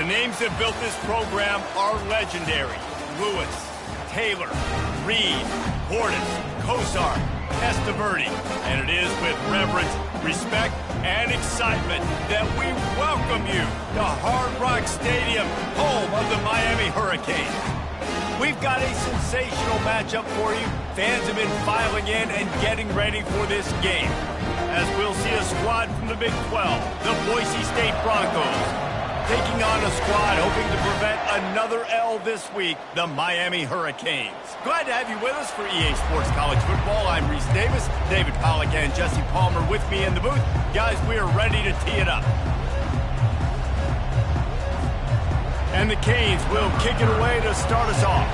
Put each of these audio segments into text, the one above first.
The names that built this program are legendary. Lewis, Taylor, Reed, Portis, Kosar, Testaverde. And it is with reverence, respect, and excitement that we welcome you to Hard Rock Stadium, home of the Miami Hurricanes. We've got a sensational matchup for you. Fans have been filing in and getting ready for this game, as we'll see a squad from the Big 12, the Boise State Broncos, taking on a squad hoping to prevent another L this week, the Miami Hurricanes. Glad to have you with us for EA Sports College Football. I'm Reese Davis, David Pollack and Jesse Palmer with me in the booth. Guys, we are ready to tee it up. And the Canes will kick it away to start us off.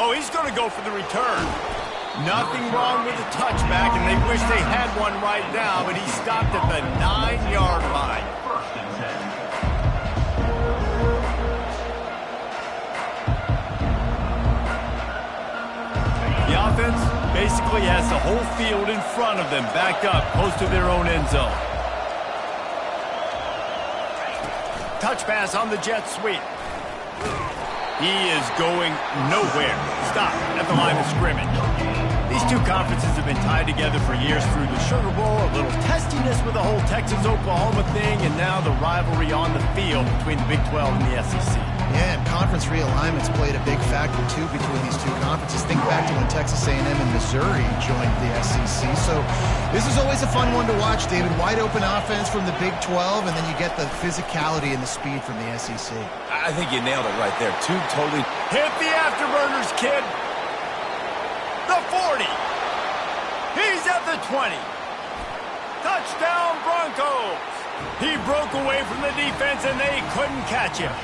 Oh, he's going to go for the return. Nothing wrong with the touchback, and they wish they had one right now, but he stopped at the 9-yard line. The offense basically has the whole field in front of them, backed up close to their own end zone. Touch pass on the jet sweep. He is going nowhere. Stop at the line of scrimmage. These two conferences have been tied together for years through the Sugar Bowl, a little testiness with the whole Texas-Oklahoma thing, and now the rivalry on the field between the Big 12 and the SEC. Yeah, and conference realignments played a big factor, too, between these two conferences. Think back to when Texas A&M and Missouri joined the SEC. So this is always a fun one to watch, David. Wide open offense from the Big 12, and then you get the physicality and the speed from the SEC. I think you nailed it right there. Two totally... Hit the afterburners, kid. The 40. He's at the 20. Touchdown, Broncos. He broke away from the defense, and they couldn't catch him.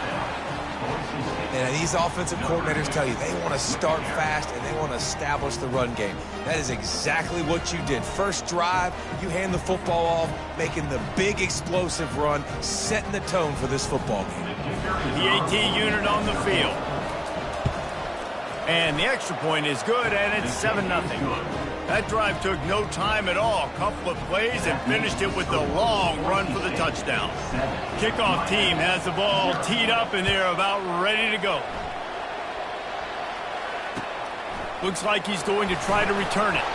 And these offensive coordinators tell you they want to start fast and they want to establish the run game. That is exactly what you did. First drive, you hand the football off, making the big explosive run, setting the tone for this football game. The AT unit on the field. And the extra point is good, and it's 7-0. That drive took no time at all. A couple of plays and finished it with the long run for the touchdown. Kickoff team has the ball teed up, and they're about ready to go. Looks like he's going to try to return it.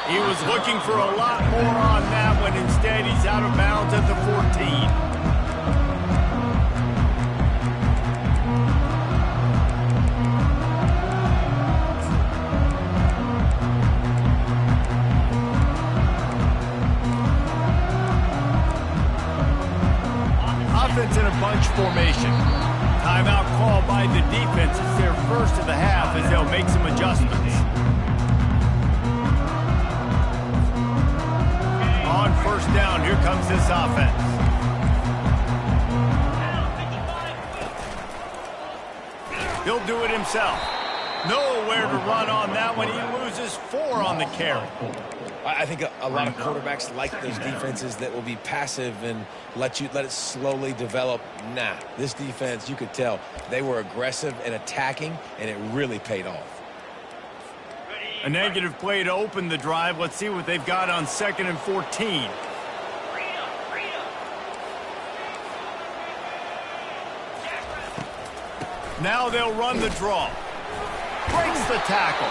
He was looking for a lot more on that one. Instead, he's out of bounds at the 14. Offense in a bunch formation. Timeout called by the defense. It's their first of the half as they'll make some adjustments. On first down, here comes this offense. He'll do it himself. Nowhere to run on that one. He loses 4 on the carry. I think a lot of quarterbacks like those defenses that will be passive and let it slowly develop. Nah, this defense, you could tell, they were aggressive and attacking, and it really paid off. A negative play to open the drive. Let's see what they've got on 2nd and 14. Now they'll run the draw. Breaks the tackle.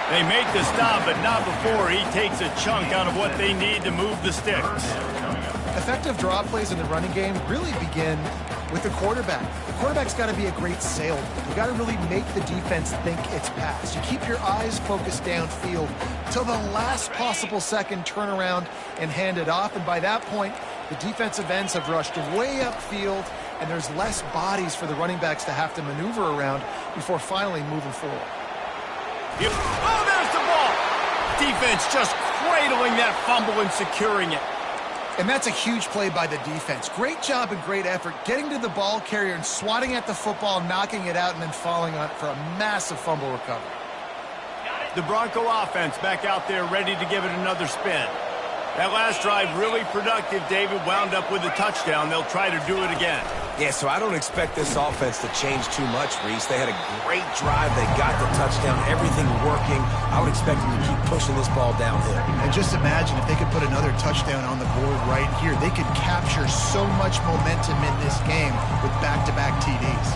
They make the stop, but not before he takes a chunk out of what they need to move the sticks. Effective draw plays in the running game really begin with the quarterback. The quarterback's got to be a great salesman. You got to really make the defense think it's pass. You keep your eyes focused downfield till the last possible second, turn around and hand it off. And by that point, the defensive ends have rushed way upfield, and there's less bodies for the running backs to have to maneuver around before finally moving forward. Oh, there's the ball. Defense just cradling that fumble and securing it. And that's a huge play by the defense. Great job and great effort getting to the ball carrier and swatting at the football, knocking it out, and then falling on it for a massive fumble recovery. The Bronco offense back out there ready to give it another spin. That last drive really productive, David. Wound up with a touchdown. They'll try to do it again. Yeah, so I don't expect this offense to change too much, Reese. They had a great drive. They got the touchdown, everything working. I would expect them to keep pushing this ball downhill. And just imagine if they could put another touchdown on the board right here. They could capture so much momentum in this game with back-to-back TDs.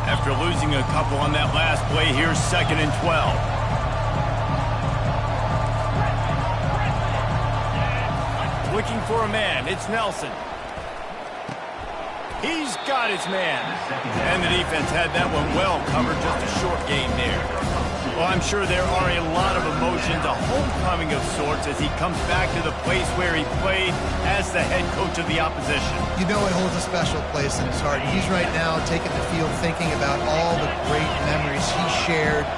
After losing a couple on that last play, here's 2nd and 12. Looking for a man, it's Nelson. He's got his man. And the defense had that one well covered, just a short gain there. Well, I'm sure there are a lot of emotions, a homecoming of sorts, as he comes back to the place where he played as the head coach of the opposition. You know it holds a special place in his heart. He's right now taking the field thinking about all the great memories he shared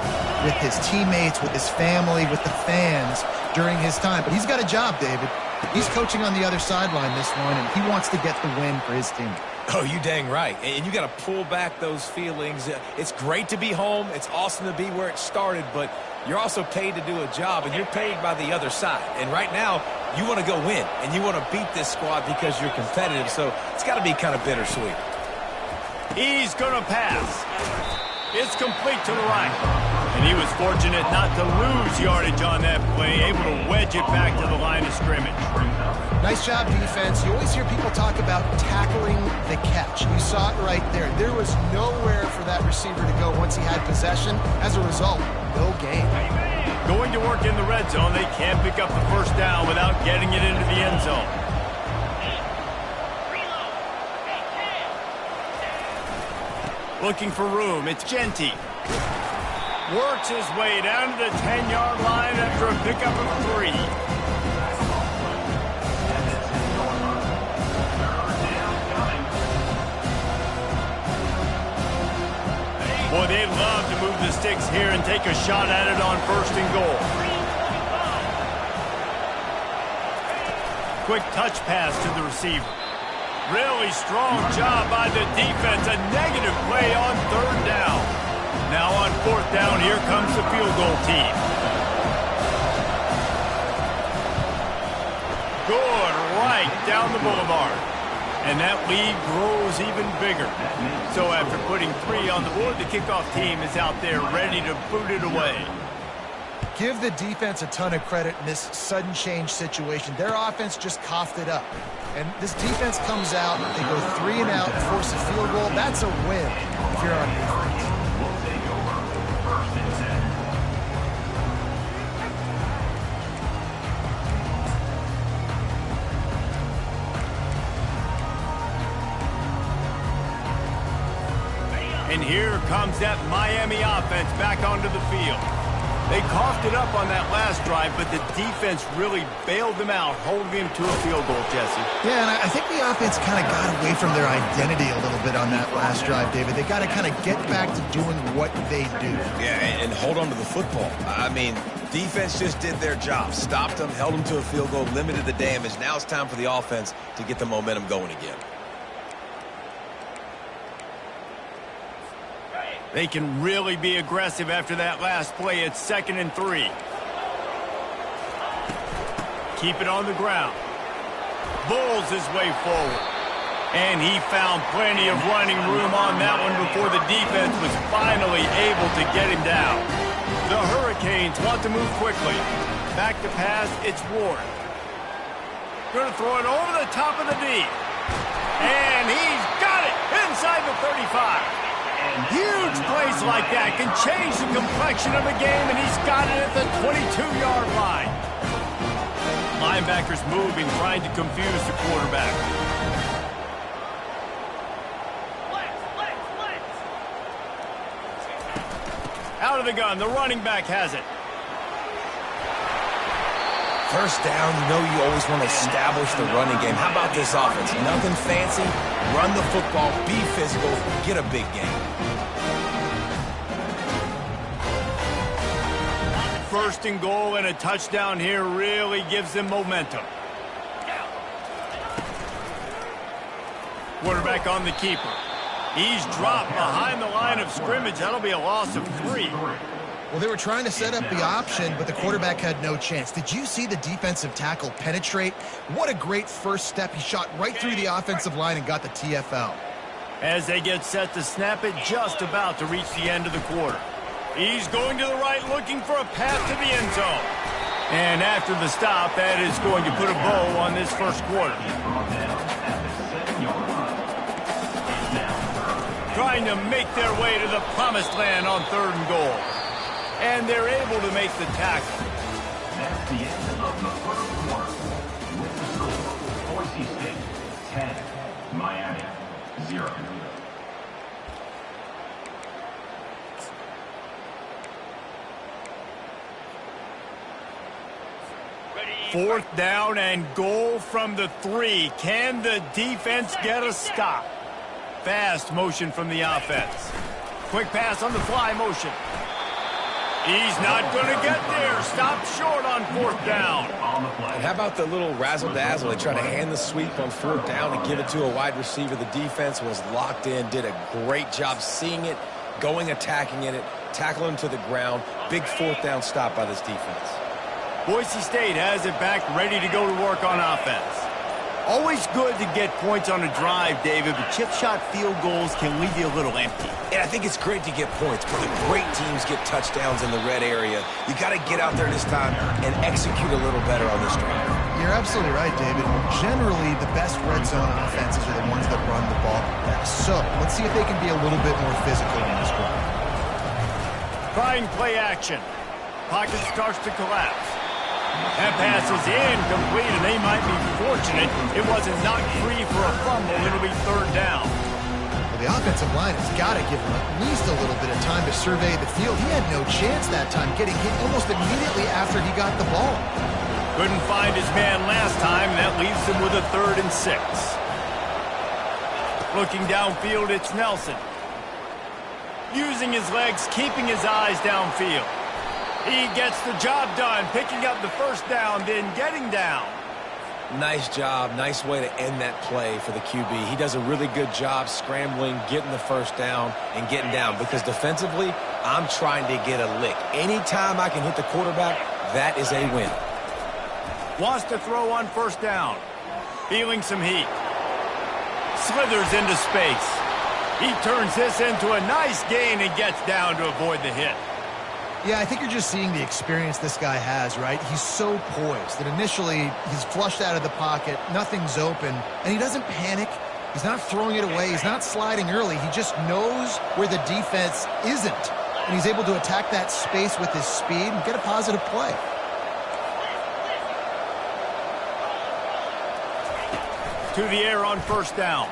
with his teammates, with his family, with the fans during his time. But he's got a job, David. He's coaching on the other sideline this one, and he wants to get the win for his team. Oh, you dang right. And you got to pull back those feelings. It's great to be home. It's awesome to be where it started, but you're also paid to do a job, and you're paid by the other side. And right now, you want to go win, and you want to beat this squad because you're competitive, so it's got to be kind of bittersweet. He's going to pass. It's complete to the right. And he was fortunate not to lose yardage on that play, able to wedge it back to the line of scrimmage. Nice job, defense. You always hear people talk about tackling the catch. You saw it right there. There was nowhere for that receiver to go once he had possession. As a result, no gain. Going to work in the red zone, they can't pick up the first down without getting it into the end zone. Looking for room, it's Genty. Works his way down to the 10-yard line after a pickup of 3. Boy, they'd love to move the sticks here and take a shot at it on 1st and goal. Quick touch pass to the receiver. Really strong job by the defense. A negative play on 3rd down. Now on 4th down, here comes the field goal team. Good, right down the boulevard. And that lead grows even bigger. So after putting 3 on the board, the kickoff team is out there ready to boot it away. Give the defense a ton of credit in this sudden change situation. Their offense just coughed it up. And this defense comes out, they go 3 and out, force a field goal. That's a win if you're on defense. And here comes that Miami offense back onto the field. They coughed it up on that last drive, but the defense really bailed them out, holding them to a field goal, Jesse. Yeah, and I think the offense kind of got away from their identity a little bit on that last drive, David. They got to kind of get back to doing what they do. Yeah, and hold on to the football. I mean, defense just did their job. Stopped them, held them to a field goal, limited the damage. Now it's time for the offense to get the momentum going again. They can really be aggressive after that last play. It's 2nd and 3. Keep it on the ground. Bulls his way forward. And he found plenty of running room on that one before the defense was finally able to get him down. The Hurricanes want to move quickly. Back to pass, it's Ward. Going to throw it over the top of the D. And he's got it inside the 35. Huge plays like that can change the complexion of a game, and he's got it at the 22-yard line. Linebackers moving, trying to confuse the quarterback. Out of the gun, the running back has it. First down, you know you always want to establish the running game. How about this offense? Nothing fancy. Run the football, be physical, get a big game. 1st and goal, and a touchdown here really gives them momentum. Quarterback on the keeper. He's dropped behind the line of scrimmage. That'll be a loss of 3. Well, they were trying to set up the option, but the quarterback had no chance. Did you see the defensive tackle penetrate? What a great first step. He shot right through the offensive line and got the TFL. As they get set to snap it, just about to reach the end of the quarter. He's going to the right, looking for a path to the end zone. And after the stop, that is going to put a bow on this first quarter. Trying to make their way to the promised land on 3rd and goal. And they're able to make the tackle. That's the end of the first quarter. With the score, Boise State 10, Miami 0. Fourth down and goal from the 3. Can the defense get a stop? Fast motion from the offense. Quick pass on the fly motion. He's not going to get there. Stopped short on 4th down. And how about the little razzle-dazzle? They try to hand the sweep on 4th down and give it to a wide receiver. The defense was locked in, did a great job seeing it, going, attacking it, tackling him to the ground. Big 4th down stop by this defense. Boise State has it back, ready to go to work on offense. Always good to get points on a drive, David, but chip shot field goals can leave you a little empty. And I think it's great to get points, but the great teams get touchdowns in the red area. You got to get out there this time and execute a little better on this drive. You're absolutely right, David. Generally, the best red zone offenses are the ones that run the ball best. So let's see if they can be a little bit more physical in this drive. Trying play action. Pocket starts to collapse. That pass is incomplete, and they might be fortunate it wasn't knocked free for a fumble. It'll be 3rd down. Well, the offensive line has got to give him at least a little bit of time to survey the field. He had no chance that time, getting hit almost immediately after he got the ball. Couldn't find his man last time. That leaves him with a 3rd and 6. Looking downfield, it's Nelson. Using his legs, keeping his eyes downfield. He gets the job done, picking up the 1st down, then getting down. Nice job. Nice way to end that play for the QB. He does a really good job scrambling, getting the 1st down, and getting down. Because defensively, I'm trying to get a lick. Anytime I can hit the quarterback, that is a win. Wants to throw on 1st down. Feeling some heat. Slithers into space. He turns this into a nice gain and gets down to avoid the hit. Yeah, I think you're just seeing the experience this guy has, right? He's so poised that initially he's flushed out of the pocket, nothing's open, and he doesn't panic. He's not throwing it away. He's not sliding early. He just knows where the defense isn't, and he's able to attack that space with his speed and get a positive play. To the air on 1st down.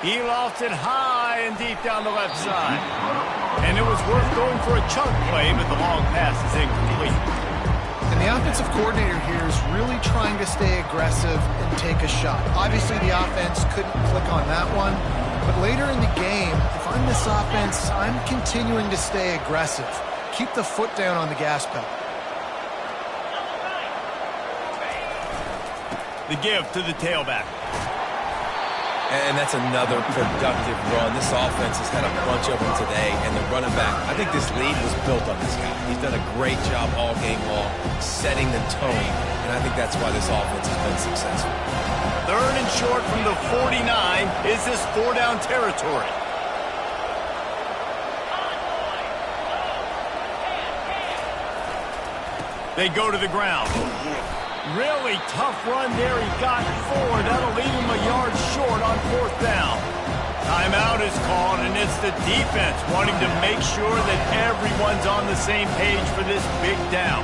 He lofts it high and deep down the left side. And it was worth going for a chunk play, but the long pass is incomplete. And the offensive coordinator here is really trying to stay aggressive and take a shot. Obviously, the offense couldn't click on that one. But later in the game, if I'm this offense, I'm continuing to stay aggressive. Keep the foot down on the gas pedal. The give to the tailback. And that's another productive run. This offense has had a bunch of them today, and the running back, I think this lead was built on this guy. He's done a great job all game long, setting the tone, and I think that's why this offense has been successful. 3rd and short from the 49. Is this 4-down territory? They go to the ground. Really tough run there. He got 4. That'll leave him a yard short on 4th down. Timeout is called, and it's the defense wanting to make sure that everyone's on the same page for this big down.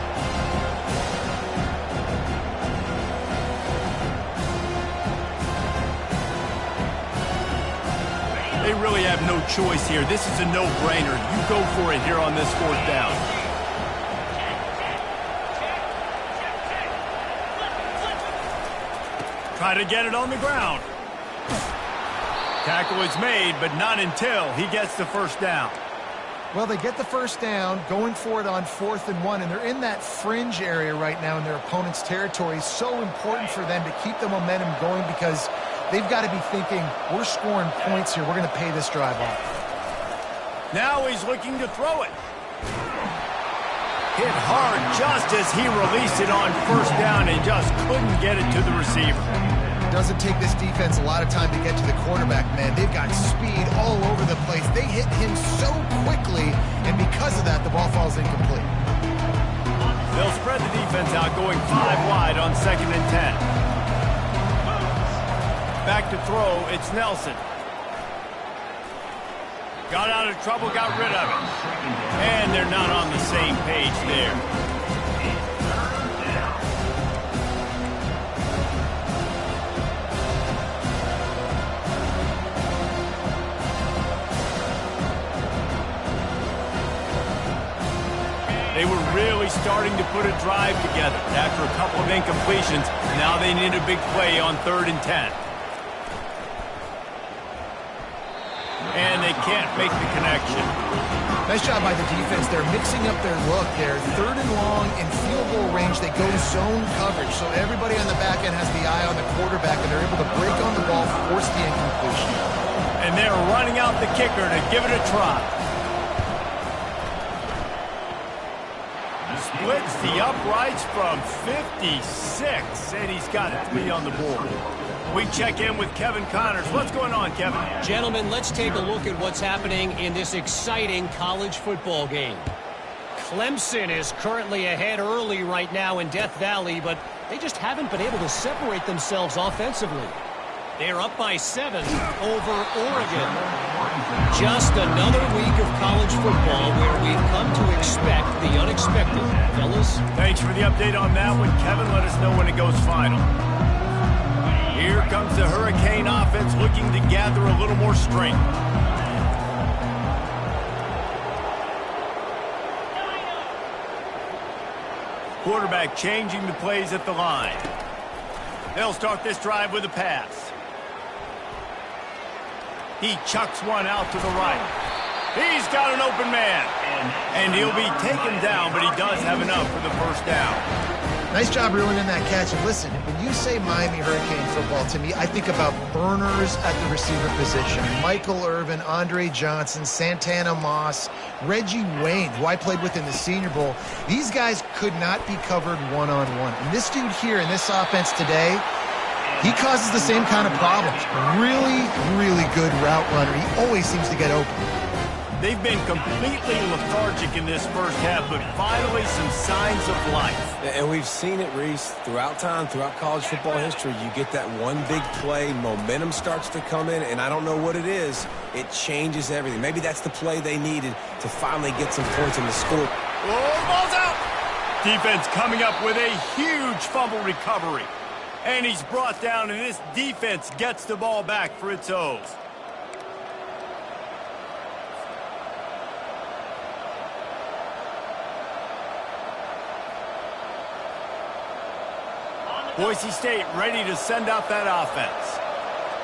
They really have no choice here. This is a no-brainer. You go for it here on this 4th down. Try to get it on the ground. Tackle is made, but not until he gets the 1st down. Well, they get the 1st down, going for it on 4th and 1, and they're in that fringe area right now in their opponent's territory. It's so important for them to keep the momentum going because they've got to be thinking, we're scoring points here. We're going to pay this drive off. Now he's looking to throw it. Hit hard just as he released it on first down and just couldn't get it to the receiver. It doesn't take this defense a lot of time to get to the quarterback, man. They've got speed all over the place. They hit him so quickly, and because of that, the ball falls incomplete. They'll spread the defense out, going 5 wide on 2nd and 10. Back to throw, it's Nelson. Got out of trouble, got rid of it. And they're not on the same page there. They were really starting to put a drive together. After a couple of incompletions, now they need a big play on 3rd and 10. And they can't make the connection. Nice job by the defense. They're mixing up their look. They're 3rd and long in field goal range. They go zone coverage, so everybody on the back end has the eye on the quarterback, and they're able to break on the ball, force the incompletion. And they're running out the kicker to give it a try. Splits the uprights from 56, and he's got 3 on the board. We check in with Kevin Connors. What's going on, Kevin? Gentlemen, let's take a look at what's happening in this exciting college football game. Clemson is currently ahead early right now in Death Valley, but they just haven't been able to separate themselves offensively. They're up by 7 over Oregon. Just another week of college football where we've come to expect the unexpected. Fellas? Thanks for the update on that one, Kevin. Let us know when it goes final. Here comes the Hurricane offense looking to gather a little more strength. Quarterback changing the plays at the line. They'll start this drive with a pass. He chucks one out to the right. He's got an open man. And he'll be taken down, but he does have enough for the first down. Nice job reeling in that catch. And listen, when you say Miami Hurricane football, to me, I think about burners at the receiver position. Michael Irvin, Andre Johnson, Santana Moss, Reggie Wayne, who I played with in the Senior Bowl. These guys could not be covered one-on-one. And this dude here in this offense today, he causes the same kind of problems. Really, really good route runner. He always seems to get open. They've been completely lethargic in this first half, but finally some signs of life. And we've seen it, Reese, throughout time, throughout college football history. You get that one big play, momentum starts to come in, and I don't know what it is. It changes everything. Maybe that's the play they needed to finally get some points in the score. Oh, ball's out! Defense coming up with a huge fumble recovery. And he's brought down, and this defense gets the ball back for its O's. Boise State ready to send out that offense.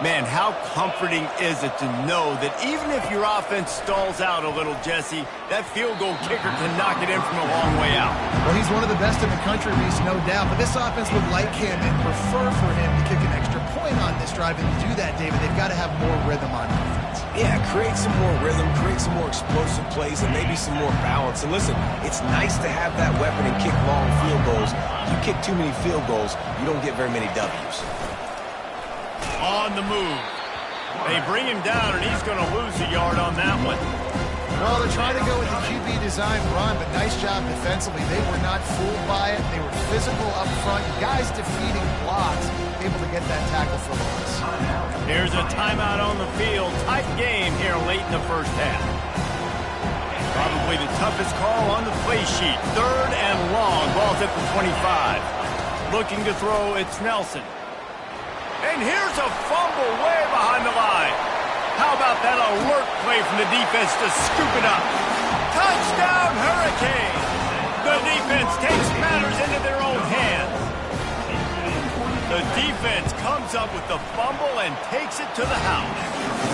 Man, how comforting is it to know that even if your offense stalls out a little, Jesse, that field goal kicker can knock it in from a long way out. Well, he's one of the best in the country, Reese, no doubt. But this offense would like him and prefer for him to kick an extra point on this drive. And to do that, David, they've got to have more rhythm on offense. Yeah, create some more rhythm, create some more explosive plays, and maybe some more balance. And listen, it's nice to have that weapon and kick long field goals. You kick too many field goals, you don't get very many W's. On the move. They bring him down, and he's going to lose a yard on that one. Well, they're trying to go with the QB design run, but nice job defensively. They were not fooled by it. They were physical up front. Guys defeating blocks, able to get that tackle for loss. Here's a timeout on the field. Tight game here late in the first half. Probably the toughest call on the play sheet. 3rd and long. Ball's at the 25. Looking to throw, it's Nelson. And here's a fumble way behind the line. How about that alert play from the defense to scoop it up? Touchdown, Hurricane! The defense takes matters into their own hands. The defense comes up with the fumble and takes it to the house.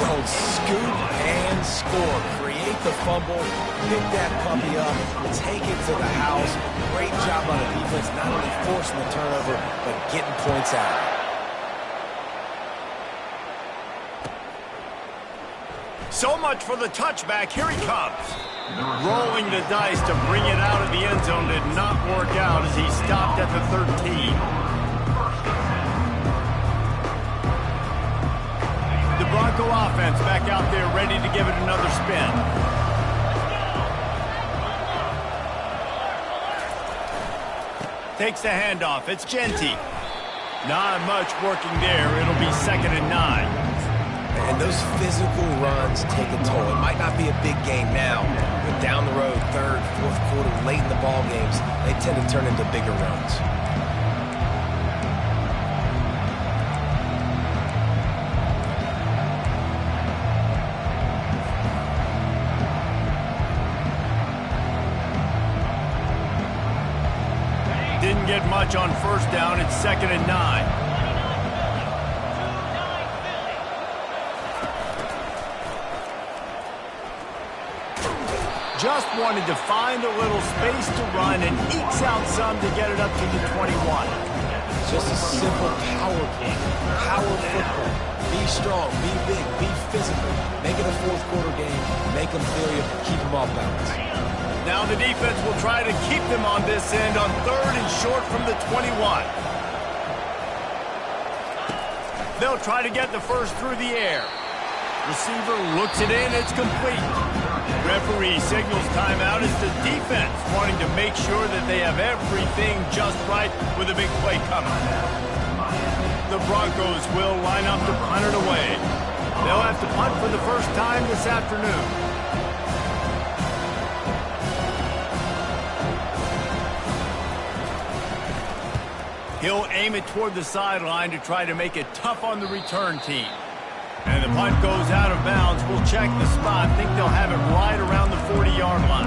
Well, scoop and score. Create the fumble, pick that puppy up, take it to the house. Great job on the defense, not only forcing the turnover, but getting points out. So much for the touchback. Here he comes. Rolling the dice to bring it out of the end zone did not work out as he stopped at the 13. The Bronco offense back out there ready to give it another spin. Takes the handoff. It's Genty. Not much working there. It'll be 2nd and 9. And those physical runs take a toll. It might not be a big game now, but down the road, 3rd, 4th quarter, late in the ball games, they tend to turn into bigger runs. Didn't get much on 1st down. It's 2nd and 9. Just wanted to find a little space to run and ekes out some to get it up to the 21. Just a simple power game. Power football. Be strong, be big, be physical. Make it a 4th quarter game. Make them feel you, keep them off balance. Now the defense will try to keep them on this end on 3rd and short from the 21. They'll try to get the first through the air. Receiver looks it in, it's complete. Referee signals timeout as the defense wanting to make sure that they have everything just right with a big play coming. The Broncos will line up to punt it away. They'll have to punt for the first time this afternoon. He'll aim it toward the sideline to try to make it tough on the return team. And the punt goes out of bounds. We'll check the spot. Think they'll have it right around the 40-yard line.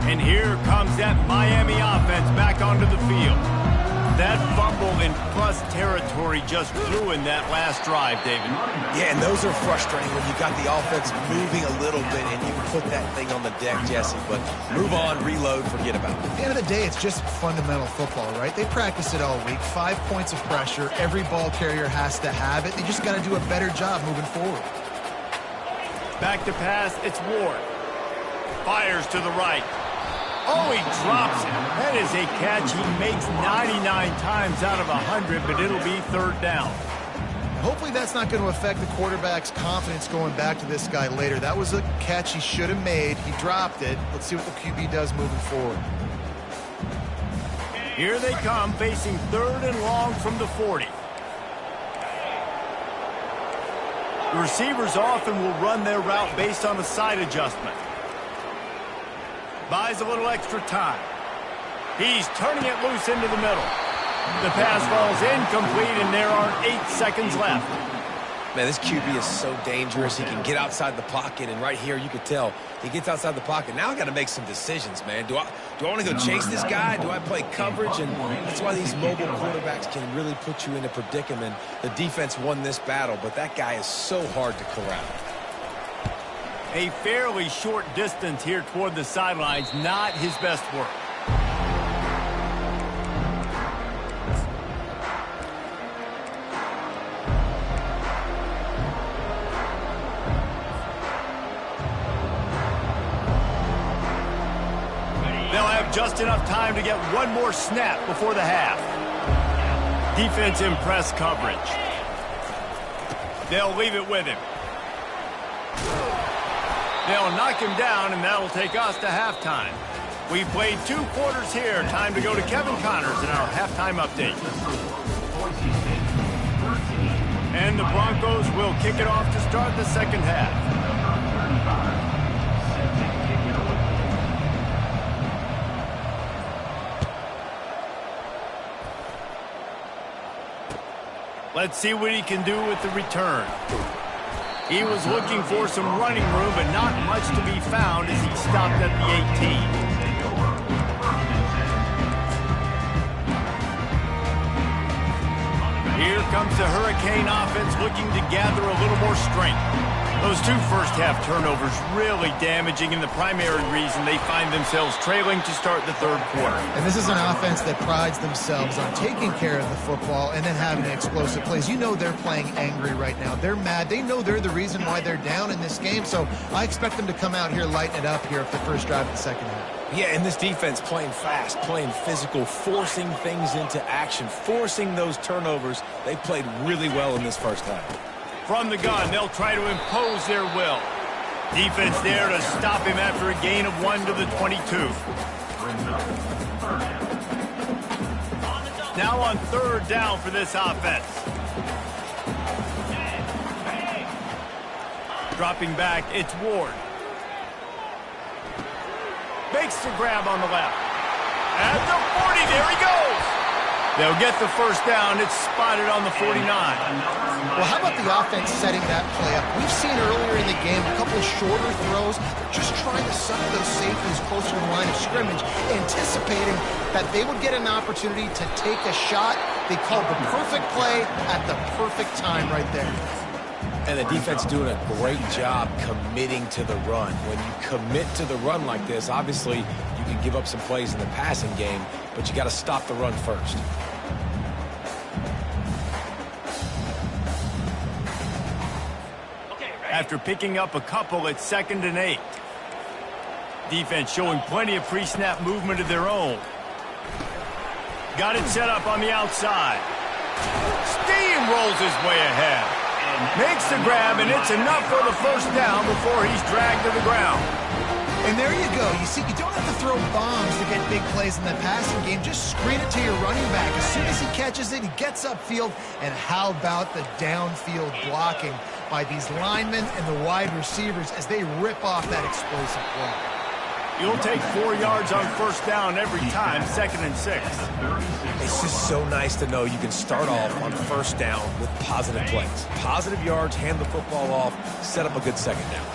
And here comes that Miami offense back onto the field. That fumble in plus territory just ruined that last drive, David. Yeah, and those are frustrating when you got the offense moving a little bit and you put that thing on the deck, Jesse. But move on, reload, forget about it. At the end of the day, it's just fundamental football, right? They practice it all week. 5 points of pressure. Every ball carrier has to have it. They just got to do a better job moving forward. Back to pass, it's Ward. Fires to the right. Oh, he drops it. That is a catch he makes 99 times out of 100, but it'll be 3rd down. Hopefully that's not going to affect the quarterback's confidence going back to this guy later. That was a catch he should have made. He dropped it. Let's see what the QB does moving forward. Here they come, facing 3rd and long from the 40. The receivers often will run their route based on a side adjustment. Buys a little extra time. He's turning it loose into the middle. The pass falls incomplete, and there are 8 seconds left. Man, this QB is so dangerous. He can get outside the pocket, and right here you could tell he gets outside the pocket. Now I got to make some decisions, man. Do I want to go chase this guy? Do I play coverage? And that's why these mobile quarterbacks can really put you in a predicament. The defense won this battle, but that guy is so hard to corral. A fairly short distance here toward the sidelines, not his best work. They'll have just enough time to get one more snap before the half. Defense in press coverage. They'll leave it with him. They'll knock him down, and that'll take us to halftime. We've played 2 quarters here. Time to go to Kevin Connors in our halftime update. And the Broncos will kick it off to start the second half. Let's see what he can do with the return. He was looking for some running room, but not much to be found as he stopped at the 18. Here comes the Hurricane offense looking to gather a little more strength. Those two first-half turnovers really damaging, and the primary reason they find themselves trailing to start the third quarter. And this is an offense that prides themselves on taking care of the football and then having explosive plays. You know they're playing angry right now. They're mad. They know they're the reason why they're down in this game, so I expect them to come out here, lighten it up here for the first drive of the second half. Yeah, and this defense playing fast, playing physical, forcing things into action, forcing those turnovers. They played really well in this first half. From the gun, they'll try to impose their will. Defense there to stop him after a gain of 1 to the 22. Now on third down for this offense. Dropping back, it's Ward. Makes the grab on the left. At the 40, there he goes. They'll get the first down. It's spotted on the 49. Well, how about the offense setting that play up? We've seen earlier in the game a couple of shorter throws, just trying to suck those safeties closer to the line of scrimmage, anticipating that they would get an opportunity to take a shot. They called the perfect play at the perfect time right there. And the defense doing a great job committing to the run. When you commit to the run like this, obviously you can give up some plays in the passing game, but you got to stop the run first. After picking up a couple, it's 2nd and 8. Defense showing plenty of pre-snap movement of their own. Got it set up on the outside. Steamrolls his way ahead. Makes the grab, and it's enough for the first down before he's dragged to the ground. And there you go. You see, you don't have to throw bombs to get big plays in the passing game. Just screen it to your running back. As soon as he catches it, he gets upfield. And how about the downfield blocking by these linemen and the wide receivers as they rip off that explosive play? You'll take 4 yards on first down every time, 2nd and 6. It's just so nice to know you can start off on first down with positive plays. Positive yards, hand the football off, set up a good second down.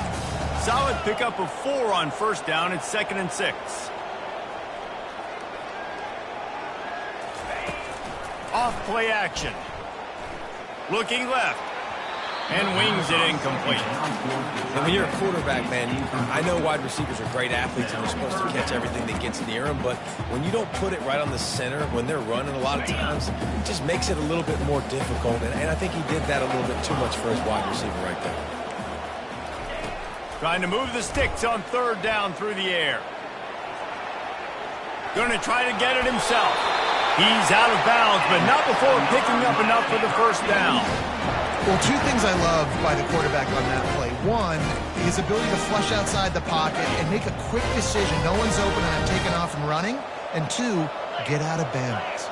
Solid pickup of 4 on first down. It's 2nd and 6. Off play action. Looking left. And wings it incomplete. And when you're a quarterback, man, I know wide receivers are great athletes and they're supposed to catch everything that gets near them, but when you don't put it right on the center, when they're running a lot of times, it just makes it a little bit more difficult. And I think he did that a little bit too much for his wide receiver right there. Trying to move the sticks on third down through the air. Going to try to get it himself. He's out of bounds, but not before picking up enough for the first down. Well, 2 things I love by the quarterback on that play. 1, his ability to flush outside the pocket and make a quick decision. No one's open and I'm taking off and running. And 2, get out of bounds.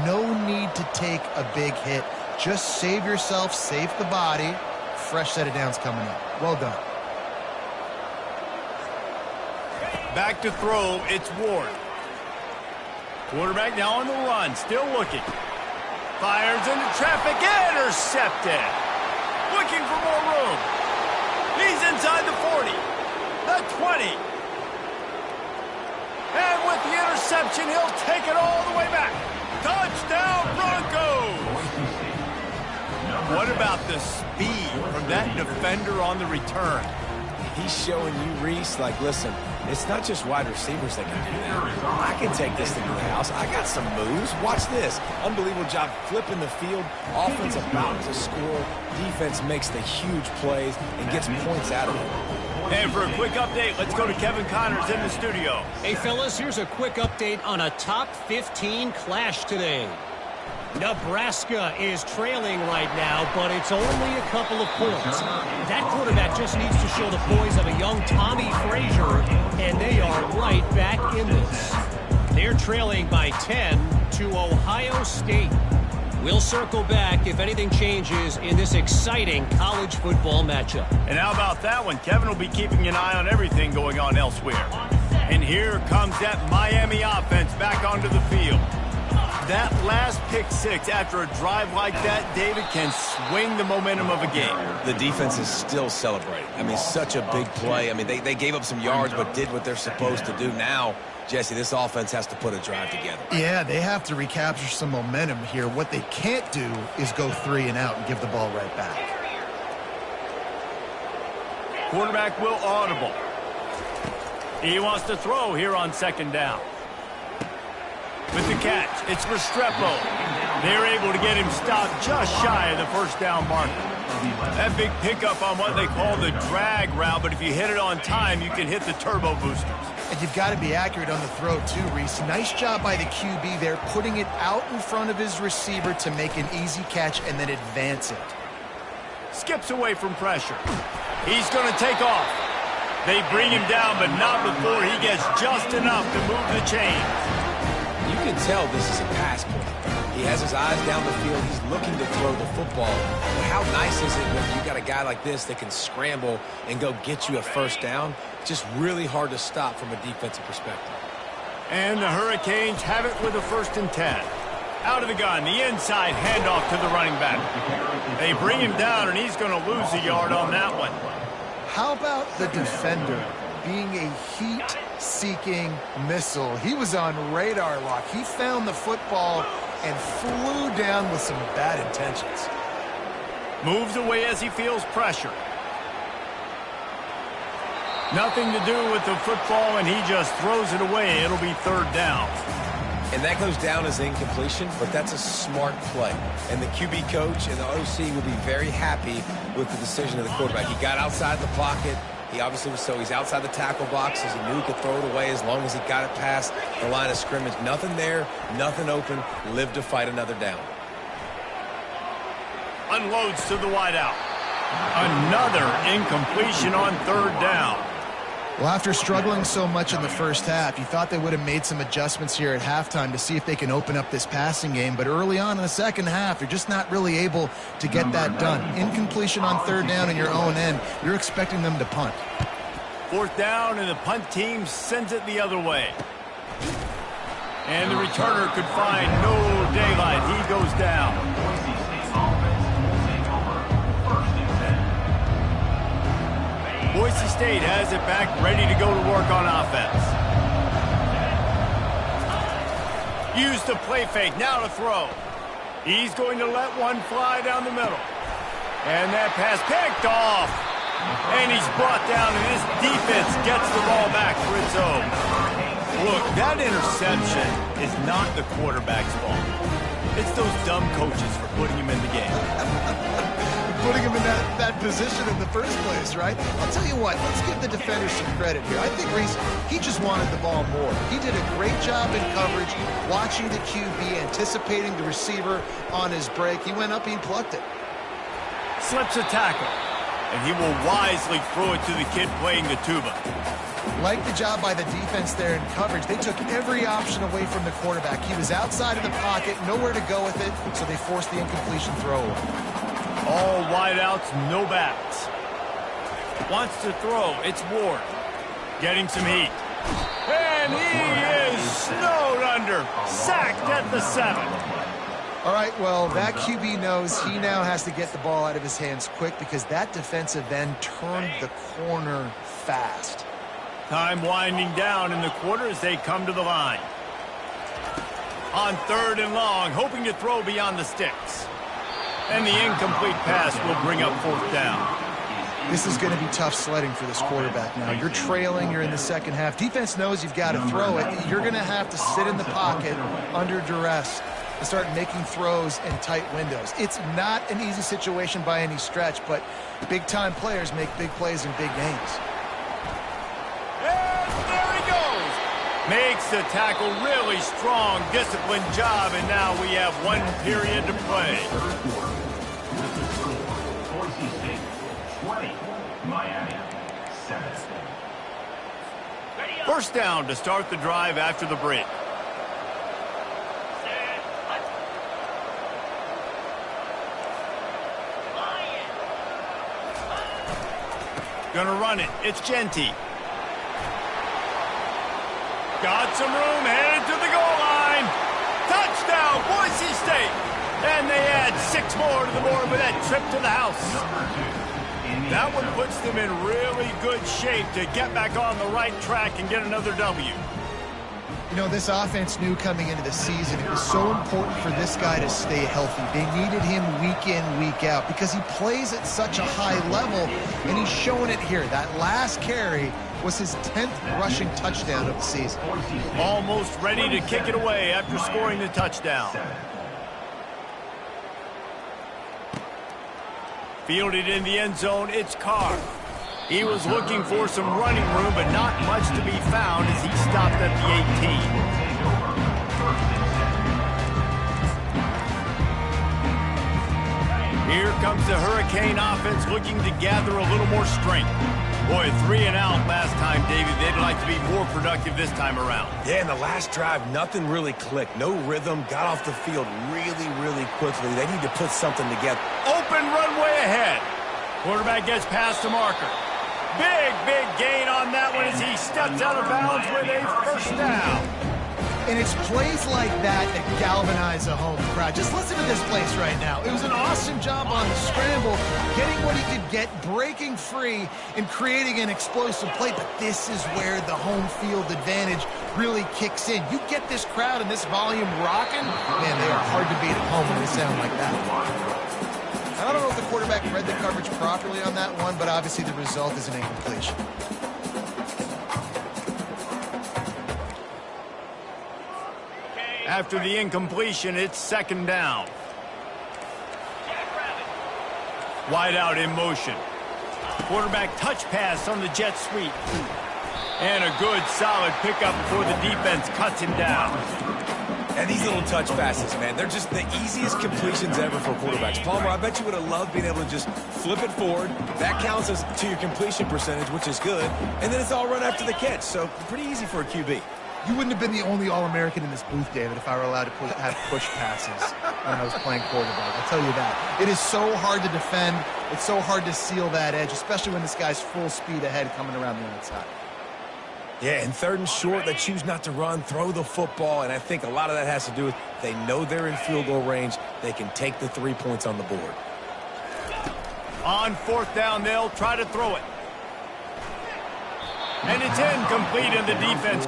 No need to take a big hit. Just save yourself, save the body. Fresh set of downs coming up. Well done. Back to throw, it's Ward. Quarterback now on the run, still looking. Fires into traffic, intercepted. Looking for more room. He's inside the 40, the 20. And with the interception, he'll take it all the way back. Touchdown, Broncos! What about the speed from that defender on the return? He's showing you, Reese, like, listen, it's not just wide receivers that can do that. I can take this thing to the house. I got some moves. Watch this. Unbelievable job flipping the field. Offense about to score. Defense makes the huge plays and gets points out of it. And for a quick update, let's go to Kevin Connors in the studio. Hey, fellas, here's a quick update on a top 15 clash today. Nebraska is trailing right now, but it's only a couple of points. That quarterback just needs to show the poise of a young Tommy Frazier, and they are right back in this. They're trailing by 10 to Ohio State. We'll circle back if anything changes in this exciting college football matchup. And how about that one? Kevin will be keeping an eye on everything going on elsewhere. And here comes that Miami offense back onto the field. That last pick six after a drive like that, David, can swing the momentum of a game. The defense is still celebrating. I mean, such a big play. I mean, they gave up some yards but did what they're supposed to do. Now, Jesse, this offense has to put a drive together. Yeah, they have to recapture some momentum here. What they can't do is go 3 and out and give the ball right back. quarterback will audible. He wants to throw here on second down. With the catch, it's Restrepo. They're able to get him stopped just shy of the first down marker. That big pickup on what they call the drag route, but if you hit it on time, you can hit the turbo boosters. And you've got to be accurate on the throw too, Reese. Nice job by the QB there, putting it out in front of his receiver to make an easy catch and then advance it. Skips away from pressure. He's going to take off. They bring him down, but not before he gets just enough to move the chains. You can tell this is a pass play. He has his eyes down the field. He's looking to throw the football. But how nice is it when you got a guy like this that can scramble and go get you a first down? It's just really hard to stop from a defensive perspective. And the Hurricanes have it with a 1st and 10. Out of the gun, the inside handoff to the running back. They bring him down, and he's going to lose a yard on that one. How about the defender being a heat-seeking missile? He was on radar lock. He found the football and flew down with some bad intentions. Moves away as he feels pressure. Nothing to do with the football, and he just throws it away. It'll be 3rd down. And that goes down as incompletion, but that's a smart play. And the QB coach and the OC will be very happy with the decision of the quarterback. He got outside the pocket. He obviously was he's outside the tackle boxes. He knew he could throw it away as long as he got it past the line of scrimmage. Nothing there, nothing open. Live to fight another down. Unloads to the wideout. Another incompletion on 3rd down. Well, after struggling so much in the first half, you thought they would have made some adjustments here at halftime to see if they can open up this passing game. But early on in the second half, you're just not really able to get that done. Incompletion on 3rd down in your own end. You're expecting them to punt. 4th down, and the punt team sends it the other way. And the returner could find no daylight. He goes down. Boise State has it back, ready to go to work on offense. Use the play fake, now to throw. He's going to let one fly down the middle. And that pass picked off. And he's brought down, and this defense gets the ball back for its own. Look, that interception is not the quarterback's fault. It's those dumb coaches for putting him in the game. Putting him in that position in the first place, right? I'll tell you what, let's give the defender some credit here. I think Reese, he just wanted the ball more. He did a great job in coverage, watching the QB, anticipating the receiver on his break. He went up and he plucked it. Slips a tackle, and he will wisely throw it to the kid playing the tuba. Like the job by the defense there in coverage. They took every option away from the quarterback. He was outside of the pocket, nowhere to go with it, so they forced the incompletion throw away. All wideouts, no backs. Wants to throw. It's Ward. Getting some heat. And he is snowed under. Sacked at the 7. All right, well, that QB knows he now has to get the ball out of his hands quick because that defensive end turned the corner fast. Time winding down in the quarter as they come to the line. On 3rd and long, hoping to throw beyond the sticks. And the incomplete pass will bring up 4th down. This is going to be tough sledding for this quarterback now. You're trailing. You're in the second half. Defense knows you've got to throw it. You're going to have to sit in the pocket under duress and start making throws in tight windows. It's not an easy situation by any stretch, but big-time players make big plays in big games. And there he goes. Makes the tackle really strong, disciplined job, and now we have 1 period to play. Boise State 20, Miami 7. 1st down to start the drive after the break. Gonna run it. It's Genty. Got some room, headed to the goal line. Touchdown, Boise State. And they add 6 more to the board with that trip to the house. That one puts them in really good shape to get back on the right track and get another W. You know, this offense knew coming into the season it was so important for this guy to stay healthy. They needed him week in, week out because he plays at such a high level, and he's showing it here. That last carry was his 10th rushing touchdown of the season. Almost ready to kick it away after scoring the touchdown. Fielded in the end zone, it's Carr. He was looking for some running room, but not much to be found as he stopped at the 18. Here comes the Hurricane offense looking to gather a little more strength. Boy, 3 and out last time, David. They'd like to be more productive this time around. Yeah, in the last drive, nothing really clicked. No rhythm, got off the field really, really quickly. They need to put something together. Open runway ahead. Quarterback gets past the marker. Big gain on that one as he steps out of bounds with a first down. And it's plays like that that galvanize a home crowd. Just listen to this place right now. It was an awesome job on the scramble, getting what he could get, breaking free, and creating an explosive play. But this is where the home field advantage really kicks in. You get this crowd and this volume rocking, man, they are hard to beat at home when they sound like that. I don't know if the quarterback read the coverage properly on that one, but obviously the result is an incompletion. After the incompletion, it's second down. Wide out in motion. Quarterback touch pass on the jet sweep. And a good, solid pickup before the defense cuts him down. And these little touch passes, man, they're just the easiest completions ever for quarterbacks. Palmer, I bet you would have loved being able to just flip it forward. That counts as to your completion percentage, which is good. And then it's all run after the catch, so pretty easy for a QB. You wouldn't have been the only All-American in this booth, David, if I were allowed to have push passes when I was playing quarterback. I'll tell you that. It is so hard to defend. It's so hard to seal that edge, especially when this guy's full speed ahead coming around the outside. Yeah, and 3rd and short, they choose not to run, throw the football, and I think a lot of that has to do with they know they're in field goal range. They can take the 3 points on the board. On 4th down, they'll try to throw it. And it's incomplete, and the defense